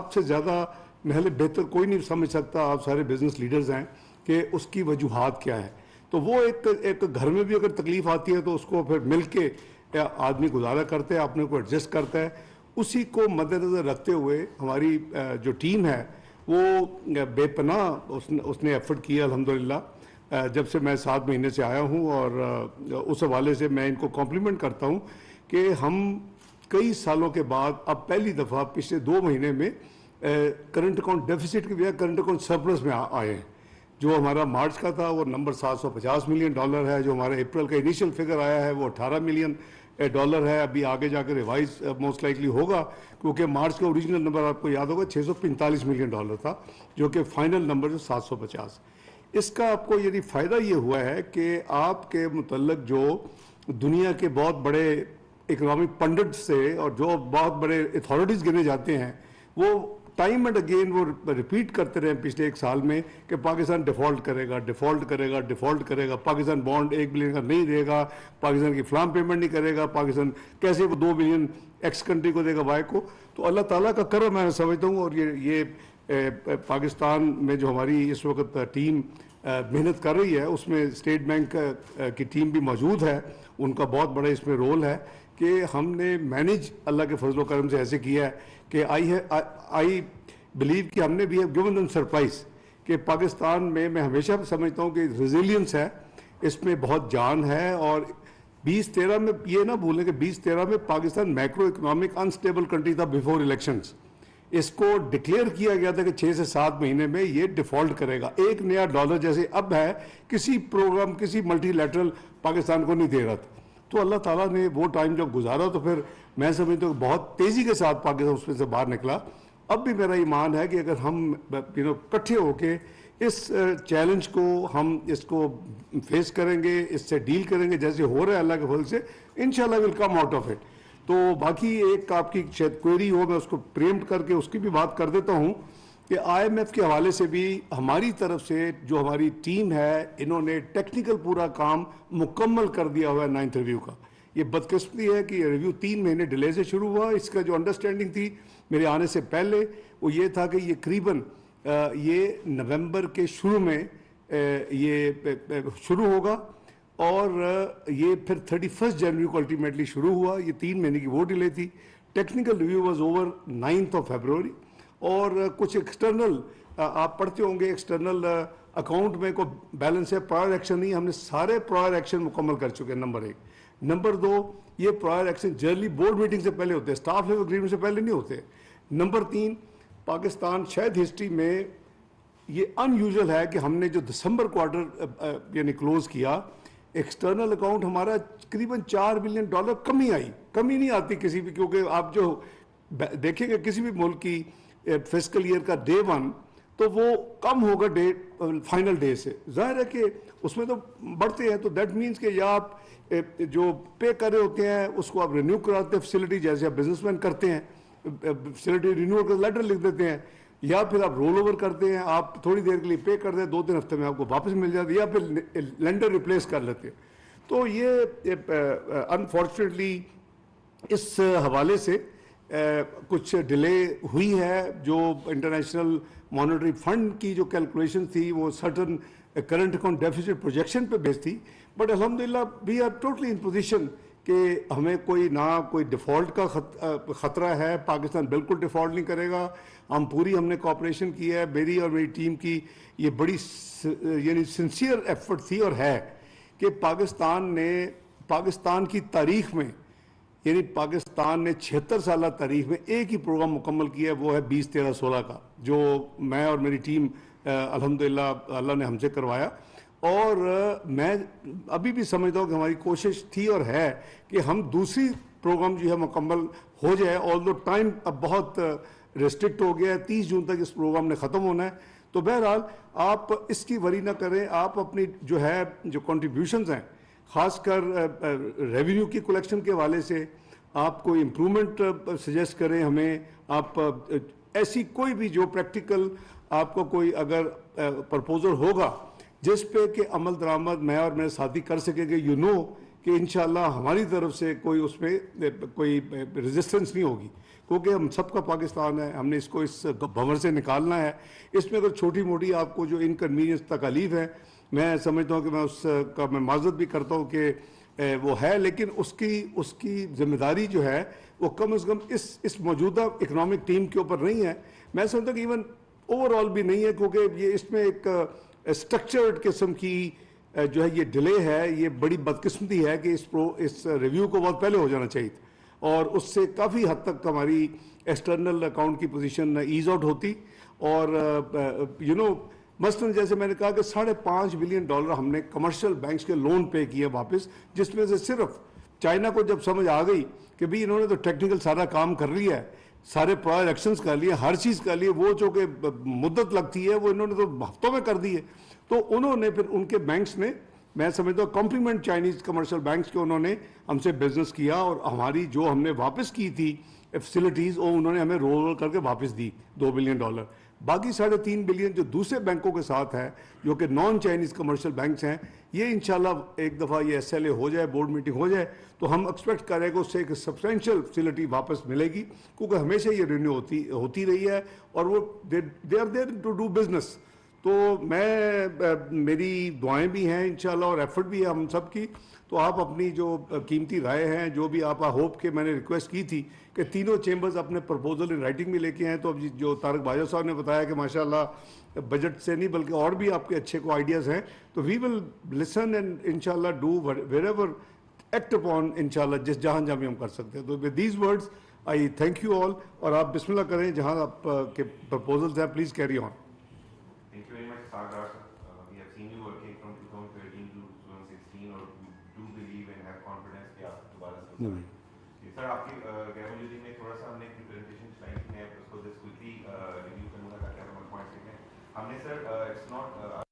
آپ سے زیادہ محل بہتر کوئی نہیں سمجھ سکتا, آپ سارے بزنس لیڈرز ہیں, کہ اس کی وجوہات کیا ہے. تو وہ ایک گھر میں بھی اگر تکلیف آتی ہے تو اس کو پھر مل کے آدمی گزارا کرتا ہے, اپنے کو ایڈجسٹ کرتا ہے. اسی کو مد نظر رکھتے ہوئے ہماری جو ٹیم ہے وہ بے پناہ اس نے ایفرٹ کیا الحمدللہ, جب سے میں 7 مہینے سے آیا ہوں. اور اس حوالے سے میں ان کو کمپلیمنٹ کرتا ہوں کہ ہم کئی سالوں کے بعد اب پہلی دفعہ پچھلے 2 مہینے میں کرنٹ اکاؤنٹ ڈیفیسٹ کی بجائے کرنٹ اکاؤنٹ سرپلس میں آئے ہیں. جو ہمارا مارچ کا تھا وہ نمبر $750 ملین ہے, جو ہمارا اپریل کا انیشیل فگر آیا ہے وہ $18 ملین ہے. ابھی آگے جا کے ریوائز موسٹ لائکلی ہوگا, کیونکہ مارچ کا اوریجنل نمبر آپ کو یاد ہوگا $645 ملین تھا, جو کہ فائنل نمبر جو 750. اس کا آپ کو یعنی فائدہ یہ ہوا ہے کہ آپ کے متعلق جو دنیا کے بہت بڑے اکنامک پنڈت سے اور جو بہت بڑے اتھارٹیز گنے جاتے ہیں, وہ ٹائم اینڈ اگین وہ ریپیٹ کرتے رہے پچھلے 1 سال میں کہ پاکستان ڈیفالٹ کرے گا, ڈیفالٹ کرے گا, ڈیفالٹ کرے گا, پاکستان بانڈ 1 بلین کا نہیں دے گا, پاکستان کی فلام پیمنٹ نہیں کرے گا, پاکستان کیسے وہ 2 بلین ایکس کنٹری کو دے گا وائی کو. تو اللہ تعالیٰ کا کرم میں سمجھتا ہوں. اور یہ پاکستان میں جو ہماری اس وقت ٹیم محنت کر رہی ہے اس میں اسٹیٹ بینک کی ٹیم بھی موجود ہے, ان کا بہت بڑا اس میں رول ہے کہ ہم نے مینیج اللہ کے فضل و کرم سے ایسے کیا ہے کہ آئی بلیو کہ ہم نے بھی گیون دم سرپرائز کہ پاکستان میں ہمیشہ سمجھتا ہوں کہ ریزیلینس ہے, اس میں بہت جان ہے. اور 2013 میں یہ نہ بھولیں کہ 2013 میں Pakistan macro economic unstable country تھا بیفور الیکشنز. اس کو ڈکلیئر کیا گیا تھا کہ 6 سے 7 مہینے میں یہ ڈیفالٹ کرے گا. ایک نیا ڈالر جیسے اب ہے کسی پروگرام کسی ملٹی لیٹرل پاکستان کو نہیں دے رہا تھا. تو اللہ تعالیٰ نے وہ ٹائم جب گزارا تو پھر میں سمجھتا ہوں کہ بہت تیزی کے ساتھ پاکستان اس میں سے باہر نکلا. اب بھی میرا ایمان ہے کہ اگر ہم اکٹھے ہو کے اس چیلنج کو ہم اس کو فیس کریں گے, اس سے ڈیل کریں گے جیسے ہو رہا ہے اللہ کے فضل سے, انشاءاللہ ول کم آؤٹ آف اٹ. تو باقی ایک آپ کی شاید کوئری ہو, میں اس کو پریمپٹ کر کے اس کی بھی بات کر دیتا ہوں کہ IMF کے حوالے سے بھی ہماری طرف سے جو ہماری ٹیم ہے انہوں نے ٹیکنیکل پورا کام مکمل کر دیا ہوا ہے 9th ریویو کا. یہ بدقسمتی ہے کہ یہ ریویو 3 مہینے ڈیلے سے شروع ہوا. اس کا جو انڈرسٹینڈنگ تھی میرے آنے سے پہلے وہ یہ تھا کہ یہ قریباً یہ نومبر کے شروع میں یہ شروع ہوگا اور یہ پھر 31 جنوری کو الٹیمیٹلی شروع ہوا. یہ 3 مہینے کی وہ ڈیلے تھی. Technical review was over 9th February. اور کچھ ایکسٹرنل آپ پڑھتے ہوں گے ایکسٹرنل اکاؤنٹ میں کو بیلنس ہے, پرائر ایکشن نہیں, ہم نے سارے پرائر ایکشن مکمل کر چکے ہیں. نمبر 1. نمبر 2, یہ prior action generally board meeting سے پہلے ہوتے ہیں, اسٹاف لیول اگریمنٹ سے پہلے نہیں ہوتے. نمبر 3, پاکستان شاید ہسٹری میں یہ ان یوزل ہے کہ ہم نے جو دسمبر کوارٹر یعنی کلوز کیا, ایکسٹرنل اکاؤنٹ ہمارا قریباً $4 بلین کمی آئی. کمی نہیں آتی کسی بھی, کیونکہ آپ جو دیکھیں گے کسی بھی ملک کی فسکل ایئر کا ڈے 1 تو وہ کم ہوگا فائنل ڈے سے. ظاہر ہے کہ اس میں تو بڑھتے ہیں, تو دیٹ مینس کہ یا آپ جو پے کر رہے ہوتے ہیں اس کو آپ رینیو کراتے ہیں فیسلٹی, جیسے آپ بزنس مین کرتے ہیں فیسلٹی رینیول کا لیٹر لکھ دیتے ہیں, یا پھر آپ رول اوور کرتے ہیں, آپ تھوڑی دیر کے لیے پے کر دیں, 2-3 ہفتے میں آپ کو واپس مل جاتی ہے, یا پھر لینڈر ریپلیس کر لیتے ہیں. تو یہ انفارچونیٹلی اس حوالے سے کچھ ڈیلے ہوئی ہے. جو انٹرنیشنل مانیٹری فنڈ کی جو کیلکولیشن تھی وہ certain current account deficit projection پہ بیس تھی, بٹ الحمدللہ we are totally in position کہ ہمیں کوئی ڈیفالٹ کا خطرہ ہے. پاکستان بالکل ڈیفالٹ نہیں کرے گا. ہم نے کوآپریشن کی ہے, میری اور میری ٹیم کی یہ بڑی یعنی سنسیئر ایفرٹ تھی اور ہے کہ پاکستان کی تاریخ میں یعنی پاکستان نے 76 سالہ تاریخ میں ایک ہی پروگرام مکمل کیا ہے, وہ ہے 2013-16 کا, جو میں اور میری ٹیم الحمدللہ اللہ نے ہم سے کروایا. اور میں ابھی بھی سمجھتا ہوں کہ ہماری کوشش تھی اور ہے کہ ہم دوسری پروگرام جو ہے مکمل ہو جائے. آل دو ٹائم اب بہت ریسٹرکٹ ہو گیا ہے, 30 جون تک اس پروگرام نے ختم ہونا ہے. تو بہرحال آپ اس کی وری نہ کریں, آپ اپنی جو کنٹریبیوشنز ہیں خاص کر ریونیو کی کلیکشن کے حوالے سے آپ کوئی امپرومنٹ سجیسٹ کریں ہمیں. آپ ایسی کوئی بھی جو پریکٹیکل آپ کو کوئی اگر پرپوزل ہوگا جس پہ کہ عمل درآمد میں اور میرے ساتھی کر سکیں گے, کہ انشاءاللہ ہماری طرف سے کوئی اس میں کوئی ریزسٹنس نہیں ہوگی، کیونکہ ہم سب کا پاکستان ہے، ہم نے اس کو اس بھنور سے نکالنا ہے۔ اس میں اگر چھوٹی موٹی آپ کو جو انکنوینئنس تکالیف ہے، میں سمجھتا ہوں کہ میں اس کا میں معذرت بھی کرتا ہوں کہ وہ ہے، لیکن اس کی ذمہ داری جو ہے وہ کم از کم اس موجودہ اکنامک ٹیم کے اوپر نہیں ہے۔ میں سمجھتا ہوں کہ ایون اوور آل بھی نہیں ہے، کیونکہ یہ اس میں ایک اسٹرکچرڈ قسم کی جو ہے یہ ڈیلے ہے، یہ بڑی بدقسمتی ہے کہ اس ریویو کو بہت پہلے ہو جانا چاہیے تھا، اور اس سے کافی حد تک ہماری ایکسٹرنل اکاؤنٹ کی پوزیشن ایز آؤٹ ہوتی۔ اور مثلاً جیسے میں نے کہا کہ $5.5 بلین ہم نے کمرشل بینکس کے لون پے کیے واپس، جس میں سے صرف چائنا کو جب سمجھ آ گئی کہ بھی انہوں نے تو ٹیکنیکل سارا کام کر لیا ہے، سارے پرائر ایکشنز کر لیے، ہر چیز کر لیے، وہ جو کہ مدت لگتی ہے وہ انہوں نے تو ہفتوں میں کر دی ہے، تو انہوں نے پھر ان کے بینکس نے، میں سمجھتا ہوں کمپلیمنٹ چائنیز کمرشل بینکس کے، انہوں نے ہم سے بزنس کیا، اور ہماری جو ہم نے واپس کی تھی فیسلٹیز وہ انہوں نے ہمیں رول کر کے واپس دی $2 بلین۔ باقی $3.5 بلین جو دوسرے بینکوں کے ساتھ ہے جو کہ نان چائنیز کمرشل بینکس ہیں، یہ انشاءاللہ ایک دفعہ یہ SLA ہو جائے، بورڈ میٹنگ ہو جائے، تو ہم ایکسپیکٹ کریں کہ اس سے ایک سبسٹینشیل فیسلٹی واپس ملے گی، کیونکہ ہمیشہ یہ رینیو ہوتی رہی ہے، اور وہ they are there to do business. تو میری دعائیں بھی ہیں انشاءاللہ اور ایفرٹ بھی ہے ہم سب کی، تو آپ اپنی جو قیمتی رائے ہیں، جو بھی آپ ہوپ کہ میں نے ریکویسٹ کی تھی کہ تینوں چیمبرز اپنے پرپوزل ان رائٹنگ میں لے کے ہیں، تو اب جو طارق باجوہ صاحب نے بتایا کہ ماشاءاللہ بجٹ سے نہیں بلکہ اور بھی آپ کے اچھے کو آئیڈیاز ہیں، تو وی ول لسن اینڈ انشاءاللہ do where ever act upon انشاءاللہ جہاں بھی ہم کر سکتے ہیں۔ تو with these words I thank you all, اور آپ بسم اللہ کریں، جہاں آپ کے پرپوزلز ہیں please carry on. Thank you very much, Sagar. We have seen you working from 2013 to 2016, اور we do believe and have confidence کہ آپ دوبارہ سے سر آپ کی گیمولوجی میں تھوڑا سا ہم نے ایک پریزنٹیشن چلائی تھی، میں اس کو جسٹ کوئکلی ریویو کروں گا تاکہ آپ ہمارے پوائنٹس لکھیں۔ ہم نے سر اٹس ناٹ